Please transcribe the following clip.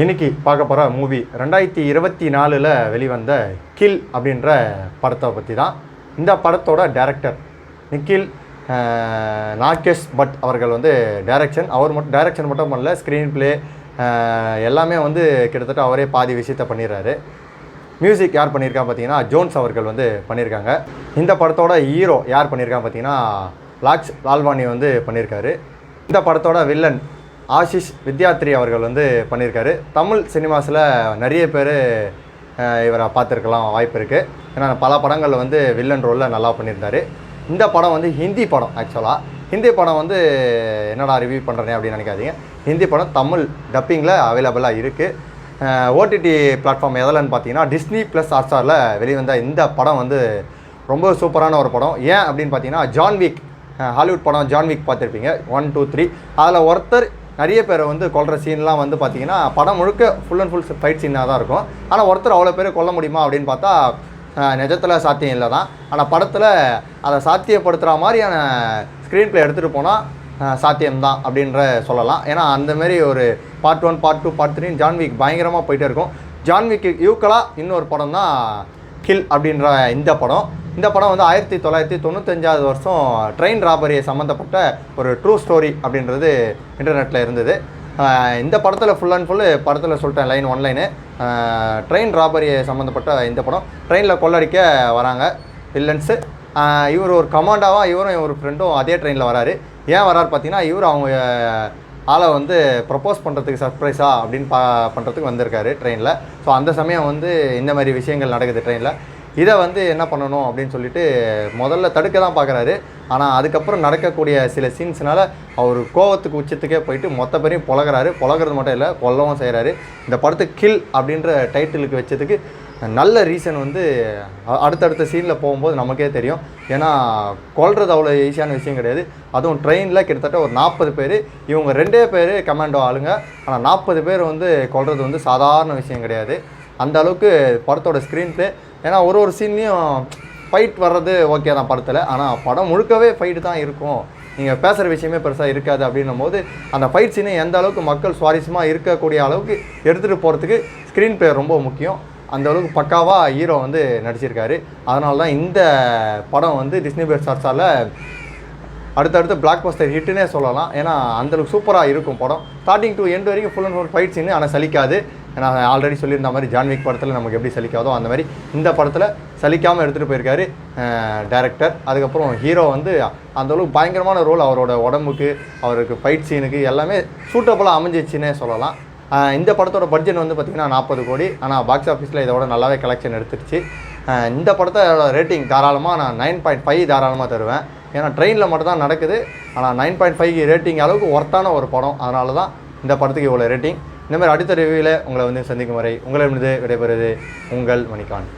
இன்னைக்கு பார்க்க போகிற மூவி 2024 வெளிவந்த கில் அப்படின்ற படத்தை பற்றி தான். இந்த படத்தோட டைரக்டர் நிக்கில் நாகேஷ் பட் அவர்கள் டைரக்ஷன் மட்டும் பண்ணல, ஸ்க்ரீன் ப்ளே எல்லாமே கிட்டத்தட்ட அவரே பாதி விஷயத்தை பண்ணிடுறாரு. மியூசிக் யார் பண்ணியிருக்கா பார்த்தீங்கன்னா ஜோன்ஸ் அவர்கள் பண்ணியிருக்காங்க. இந்த படத்தோட ஹீரோ யார் பண்ணியிருக்காங்க பார்த்தீங்கன்னா லாக்ஸ் லால்வானி பண்ணியிருக்காரு. இந்த படத்தோட வில்லன் ஆஷிஷ் வித்யாத்ரி அவர்கள் பண்ணியிருக்காரு. தமிழ் சினிமாஸில் நிறைய பேர் இவரை பார்த்துருக்கலாம், வாய்ப்பு இருக்குது. ஏன்னா பல படங்களில் வில்லன் ரோலில் நல்லா பண்ணியிருந்தார். இந்த படம் ஹிந்தி படம். ஆக்சுவலாக ஹிந்தி படம் என்னடா ரிவ்யூ பண்ணுறேன் அப்படின்னு நினைக்காதீங்க. ஹிந்தி படம் தமிழ் டப்பிங்கில் அவைலபிளாக இருக்குது. ஓடிடி பிளாட்ஃபார்ம் எதில்னு பார்த்தீங்கன்னா டிஸ்னி ப்ளஸ் ஹாட்ஸ்டாரில் வெளிவந்த இந்த படம் ரொம்ப சூப்பரான ஒரு படம். ஏன் அப்படின்னு பார்த்தீங்கன்னா ஜான்விக், ஹாலிவுட் படம் ஜான்விக் பார்த்துருப்பீங்க, 1, 2, 3. அதில் ஒருத்தர் நிறைய பேரை கொல்ற சீன்லாம் பார்த்தீங்கன்னா படம் முழுக்க ஃபுல் அண்ட் ஃபுல் ஃபைட் சீனாக தான் இருக்கும். ஆனால் ஒருத்தர் அவ்வளோ பேர் கொல்ல முடியுமா அப்படின்னு பார்த்தா நிஜத்தில் சாத்தியம் இல்லை தான். ஆனால் படத்தில் அதை சாத்தியப்படுத்துகிற மாதிரியான ஸ்க்ரீன் ப்ளே எடுத்துகிட்டு போனால் சாத்தியம்தான் அப்படின்ற சொல்லலாம். ஏன்னா அந்தமாரி ஒரு பார்ட் 1, பார்ட் 2, பார்ட் 3 ஜான்விக் பயங்கரமாக போயிட்டே இருக்கும். ஜான்விக்கு ஈக்குவலாக இன்னொரு படம் தான் கில் அப்படின்ற இந்த படம். இந்த படம் 1995 வருஷம் ட்ரெயின் ராபரியை சம்மந்தப்பட்ட ஒரு ட்ரூ ஸ்டோரி அப்படின்றது இன்டர்நெட்டில் இருந்தது. இந்த படத்தில் ஃபுல் அண்ட் ஃபுல்லு படத்தில் சொல்லிட்டேன், லைன் 1 லைனு. ட்ரெயின் ராபரியை சம்மந்தப்பட்ட இந்த படம். ட்ரெயினில் கொள்ளடிக்க வராங்க வில்லன்ஸு. இவர் ஒரு கமாண்டாவாக இவரும் ஒரு ஃப்ரெண்டும் அதே ட்ரெயினில் வராரு. ஏன் வராரு பார்த்தீங்கன்னா இவர் அவங்க ஆளை ப்ரப்போஸ் பண்ணுறதுக்கு சர்ப்ரைஸாக அப்படின்னு பண்ணுறதுக்கு வந்திருக்காரு ட்ரெயினில். ஸோ அந்த சமயம் இந்த மாதிரி விஷயங்கள் நடக்குது ட்ரெயினில். இதை என்ன பண்ணணும் அப்படின்னு சொல்லிட்டு முதல்ல தடுக்க தான் பார்க்குறாரு. ஆனால் அதுக்கப்புறம் நடக்கக்கூடிய சில சீன்ஸ்னால் அவர் கோவத்துக்கு உச்சத்துக்கே போயிட்டு மொத்த பேரையும் பொழகிறது மட்டும் இல்லை, கொல்லவும் செய்கிறாரு. இந்த படத்துக்கு கில் அப்படின்ற டைட்டிலுக்கு வச்சதுக்கு நல்ல ரீசன் அடுத்தடுத்த சீனில் போகும்போது நமக்கே தெரியும். ஏன்னா கொல்றது அவ்வளோ ஈஸியான விஷயம் கிடையாது. அதுவும் ட்ரெயினில் கிட்டத்தட்ட ஒரு 40 பேர், இவங்க 2 பேர் கமாண்டோ ஆளுங்க. ஆனால் 40 பேர் கொல்றது சாதாரண விஷயம் கிடையாது. அந்த அளவுக்கு படத்தோட ஸ்க்ரீன் ப்ளே. ஏன்னா ஒரு சீன்லேயும் ஃபைட் வர்றது ஓகே தான் படத்தில், ஆனால் படம் முழுக்கவே ஃபைட்டு தான் இருக்கும். நீங்கள் பேசுகிற விஷயமே பெருசாக இருக்காது. அப்படின்னும் போது அந்த ஃபைட் சீனை எந்த அளவுக்கு மக்கள் சுவாரஸ்யமாக இருக்கக்கூடிய அளவுக்கு எடுத்துகிட்டு போகிறதுக்கு ஸ்க்ரீன் ப்ளே ரொம்ப முக்கியம். அந்த அளவுக்கு பக்காவாக ஹீரோ நடிச்சிருக்காரு. அதனால தான் இந்த படம் டிஸ்னி ப்ளஸ் ஹாட்ஸ்டாரில் அடுத்தடுத்து பிளாக் பஸ்டர் ஹிட்டுன்னே சொல்லலாம். ஏன்னா அந்தளவுக்கு சூப்பராக இருக்கும் படம். ஸ்டார்டிங் டு எண்ட் வரைக்கும் full and full fight Seenu. ஆனால் சலிக்காது. நான் ஆல்ரெடி சொல்லியிருந்த மாதிரி ஜான்விக் படத்தில் நமக்கு எப்படி சலிக்காதோ அந்த மாதிரி இந்த படத்தில் சலிக்காமல் எடுத்துகிட்டு போயிருக்காரு டைரக்டர். அதுக்கப்புறம் ஹீரோ அந்தளவுக்கு பயங்கரமான ரோல். அவரோட உடம்புக்கு, அவருக்கு ஃபைட் சீனுக்கு எல்லாமே சூட்டபுளாக அமைஞ்சிச்சுன்னே சொல்லலாம். இந்த படத்தோட பட்ஜெட் பார்த்திங்கன்னா 40 கோடி. ஆனால் பாக்ஸ் ஆஃபீஸில் இதோட நல்லாவே கலெக்ஷன் எடுத்துருச்சு. இந்த படத்தோட ரேட்டிங் தாராளமாக நான் 9.5 தாராளமாக தருவேன். ஏன்னா ட்ரெயினில் மட்டும் தான் நடக்குது. ஆனால் 9.5 ரேட்டிங் அளவுக்கு ஒர்த்தான ஒரு படம். அதனால தான் இந்த படத்துக்கு இவ்வளோ ரேட்டிங். இந்த மாதிரி அடுத்த ரிவ்யூவில் உங்களை சந்திக்கும் வரை உங்களிடமிருந்து விடைபெறுவது உங்கள் மணிகான்.